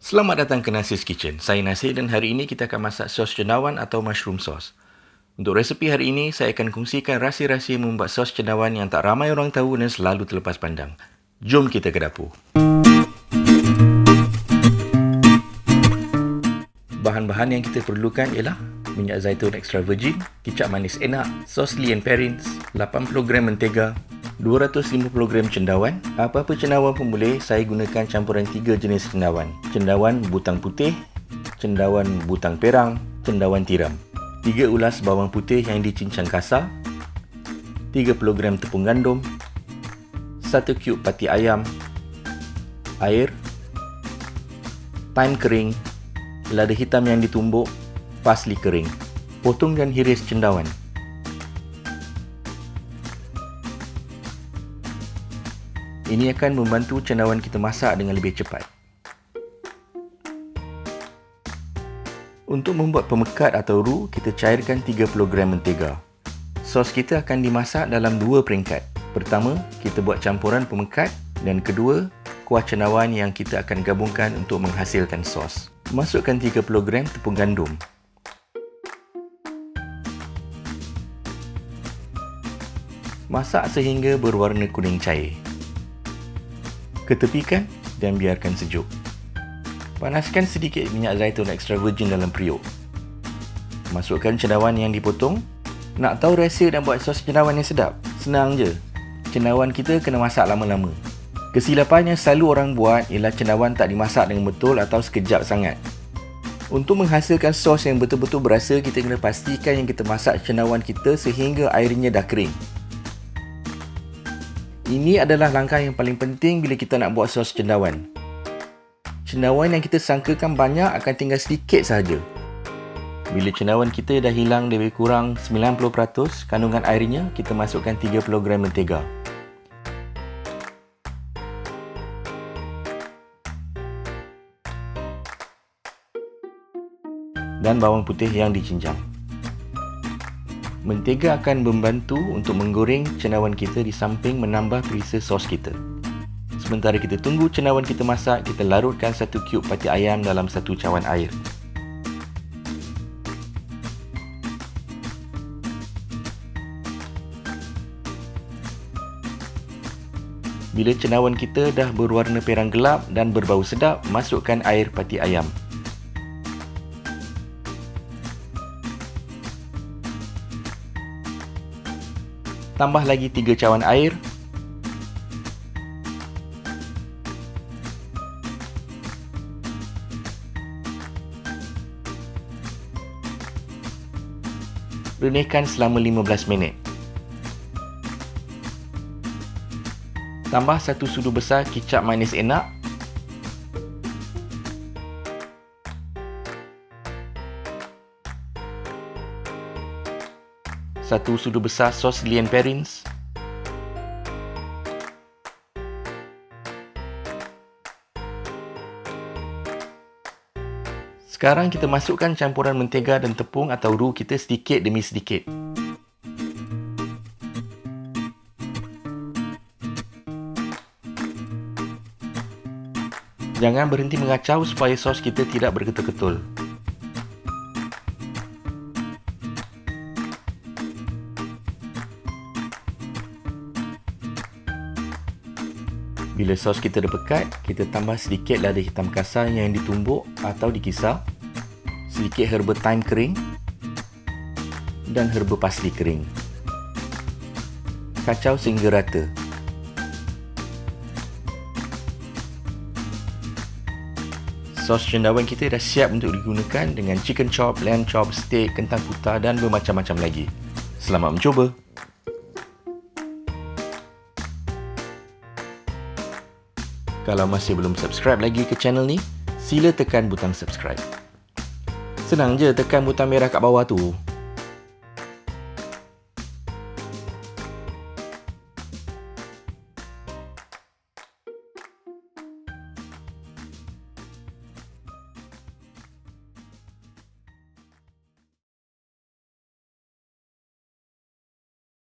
Selamat datang ke Nasir's Kitchen. Saya Nasir dan hari ini kita akan masak sos cendawan atau mushroom sauce. Untuk resepi hari ini, saya akan kongsikan rahsia-rahsia membuat sos cendawan yang tak ramai orang tahu dan selalu terlepas pandang. Jom kita ke dapur. Bahan-bahan yang kita perlukan ialah minyak zaitun extra virgin, kicap manis enak, sos Lea & Perrins, 80 gram mentega, 250 gram cendawan. Apa-apa cendawan pun boleh, saya gunakan campuran 3 jenis cendawan. Cendawan butang putih, cendawan butang perang, cendawan tiram. 3 ulas bawang putih yang dicincang kasar, 30 gram tepung gandum, 1 cube pati ayam, air, thyme kering, lada hitam yang ditumbuk, parsley kering. Potong dan hiris cendawan. Ini akan membantu cendawan kita masak dengan lebih cepat. Untuk membuat pemekat atau roux, kita cairkan 30 gram mentega. Sos kita akan dimasak dalam 2 peringkat. Pertama, kita buat campuran pemekat dan kedua, kuah cendawan yang kita akan gabungkan untuk menghasilkan sos. Masukkan 30 gram tepung gandum. Masak sehingga berwarna kuning cair. Ketepikan dan biarkan sejuk. Panaskan sedikit minyak zaitun extra virgin dalam periuk. Masukkan cendawan yang dipotong. Nak tahu rahsia dan buat sos cendawan yang sedap? Senang je. Cendawan kita kena masak lama-lama. Kesilapan yang selalu orang buat ialah cendawan tak dimasak dengan betul atau sekejap sangat. Untuk menghasilkan sos yang betul-betul berasa, kita kena pastikan yang kita masak cendawan kita sehingga airnya dah kering. Ini adalah langkah yang paling penting bila kita nak buat sos cendawan. Cendawan yang kita sangkakan banyak akan tinggal sedikit sahaja. Bila cendawan kita dah hilang lebih kurang 90% kandungan airnya, kita masukkan 30 gram mentega. Dan bawang putih yang dicincang. Mentega akan membantu untuk menggoreng cendawan kita di samping menambah perisa sos kita. Sementara kita tunggu cendawan kita masak, kita larutkan 1 cube pati ayam dalam 1 cawan air. Bila cendawan kita dah berwarna perang gelap dan berbau sedap, masukkan air pati ayam. Tambah lagi 3 cawan air. Renihkan selama 15 minit. Tambah 1 sudu besar kicap manis enak. Satu sudu besar sos Lea & Perrins. Sekarang kita masukkan campuran mentega dan tepung atau roux kita sedikit demi sedikit. Jangan berhenti mengacau supaya sos kita tidak berketul-ketul. Bila sos kita dah pekat, kita tambah sedikit lada hitam kasar yang ditumbuk atau dikisar, sedikit herba thyme kering dan herba parsley kering. Kacau sehingga rata. Sos cendawan kita dah siap untuk digunakan dengan chicken chop, lamb chop, steak, kentang putah dan bermacam-macam lagi. Selamat mencuba! Kalau masih belum subscribe lagi ke channel ni, sila tekan butang subscribe. Senang je tekan butang merah kat bawah tu.